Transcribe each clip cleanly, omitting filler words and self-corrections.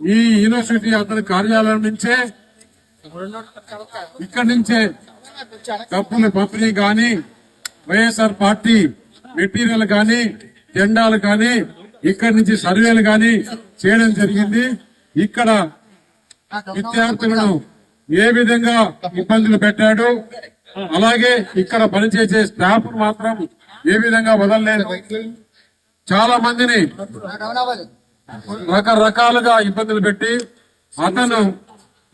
ఈ యూనివర్సిటీ అతని కార్యాలయం నుంచే ఇక్కడి నుంచే డబ్బులు పంపిణీ గాని వైఎస్ఆర్ పార్టీ మెటీరియల్ గాని జెండాలు గాని ఇక్కడి నుంచి సర్వేలు గాని చేయడం జరిగింది. ఇక్కడ విద్యార్థులను ఏ విధంగా ఇబ్బందులు పెట్టాడు, అలాగే ఇక్కడ పనిచేసే స్టాఫ్ మాత్రం ఏ విధంగా వదలలేదు. చాలా మందిని రకరకాలుగా ఇబ్బందులు పెట్టి అతను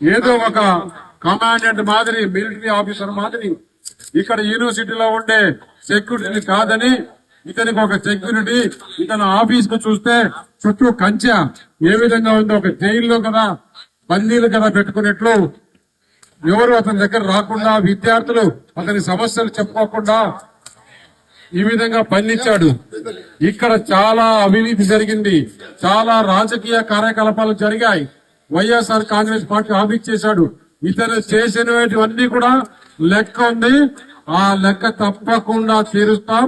ఏదో ఒక కమాండెంట్ మాదిరి, మిలిటరీ ఆఫీసర్ మాదిరి ఇక్కడ యూనివర్సిటీలో ఉండే సెక్యూరిటీ కాదని ఇతనికి ఒక సెక్యూరిటీ, ఇతను ఆఫీస్ కు చూస్తే చుట్టూ కంచె ఏ విధంగా ఉందో ఒక జైల్లో కదా బందీలు కదా పెట్టుకున్నట్లు ఎవరు అతని దగ్గర రాకుండా, విద్యార్థులు అతని సమస్యలు చెప్పుకోకుండా ఈ విధంగా పనిచ్చాడు. ఇక్కడ చాలా అవినీతి జరిగింది, చాలా రాజకీయ కార్యకలాపాలు జరిగాయి. వైఎస్ఆర్ కాంగ్రెస్ పార్టీ హామీ చేశాడు. ఇతను చేసినవన్నీ కూడా లెక్క ఉంది, ఆ లెక్క తప్పకుండా తీరుస్తాం.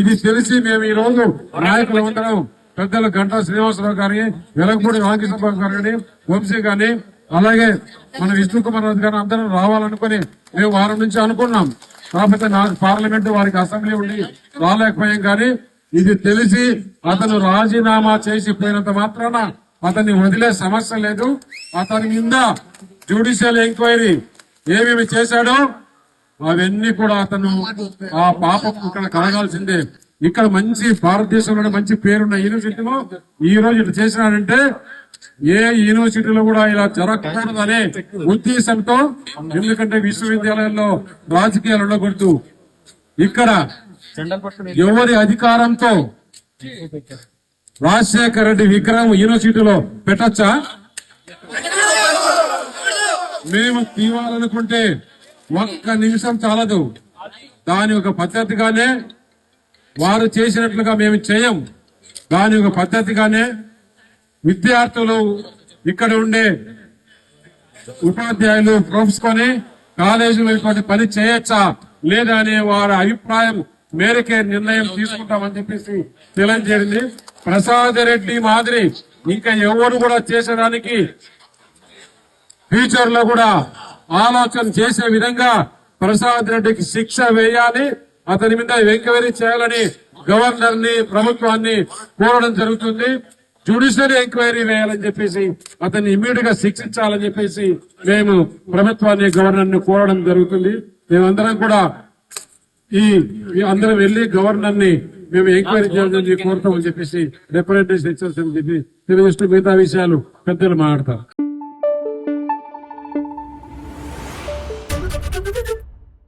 ఇది తెలిసి మేము ఈ రోజు నాయకులందరం పెద్దలు గంటా శ్రీనివాసరావు గారి, వెలగపూడి రామకృష్ణబాబు గారు గాని, వంశీ గాని, అలాగే మన విష్ణు కుమార్ రాజు గారు అందరం రావాలనుకుని మేము వారం నుంచి అనుకున్నాం. కాకపోతే నాకు పార్లమెంట్ వారికి అసెంబ్లీ ఉండి రాలేకపోయాం. కానీ ఇది తెలిసి అతను రాజీనామా చేసి పోయినంత మాత్రాన అతన్ని వదిలే సమస్య లేదు. అతని మీద జ్యుడిషియల్ ఎంక్వైరీ ఏమేమి చేశాడో అవన్నీ కూడా అతను ఆ పాపం ఇక్కడ కలగాల్సిందే. ఇక్కడ మంచి భారతదేశంలో మంచి పేరున్న యూనివర్సిటీలో ఈ రోజు ఇట్లా చేసినాడంటే ఏ యూనివర్సిటీలో కూడా ఇలా జరగకూడదనే ఉద్దేశంతో, ఎందుకంటే విశ్వవిద్యాలయాల్లో రాజకీయాలు ఉండకూడదు. ఇక్కడ ఎవరి అధికారంతో రాజశేఖర రెడ్డి విగ్రహం యూనివర్సిటీలో పెట్టచ్చా? మేము తీవాలనుకుంటే ఒక్క నిమిషం చాలదు. దాని ఒక పద్ధతిగానే వారు చేసినట్లుగా మేము చేయం. దాని ఒక పద్ధతిగానే విద్యార్థులు ఇక్కడ ఉండే ఉపాధ్యాయులు ప్రొఫెసుకొని కాలేజీలో పని చేయొచ్చా లేదా అనే వారి అభిప్రాయం మేరకే నిర్ణయం తీసుకుంటామని చెప్పేసి తెలియజేయండి. ప్రసాద్ రెడ్డి మాదిరి ఇంకా ఎవరు కూడా చేసేదానికి ఫ్యూచర్ లో కూడా ఆలోచన చేసే విధంగా ప్రసాద్ రెడ్డికి శిక్ష వేయాలి, అతని మీద ఎంక్వైరీ చేయాలని గవర్నర్ ని, ప్రభుత్వాన్ని కోరడం జరుగుతుంది. జ్యుడిషియల్ ఎంక్వైరీ వేయాలని చెప్పేసి అతన్ని ఇమ్మీడియట్ గా శిక్షించాలని చెప్పేసి మేము ప్రభుత్వాన్ని, గవర్నర్ ని కోరడం జరుగుతుంది. మేమందరం కూడా ఈ అందరం వెళ్లి గవర్నర్ ని మేము ఎంక్వైరీ చేయాలని కోరుతామని చెప్పేసి రిప్రజెంటేషన్ ఇచ్చాల్సింది చెప్పి తెలియజేస్తూ మిగతా విషయాలు పెద్దలు మాట్లాడతారు.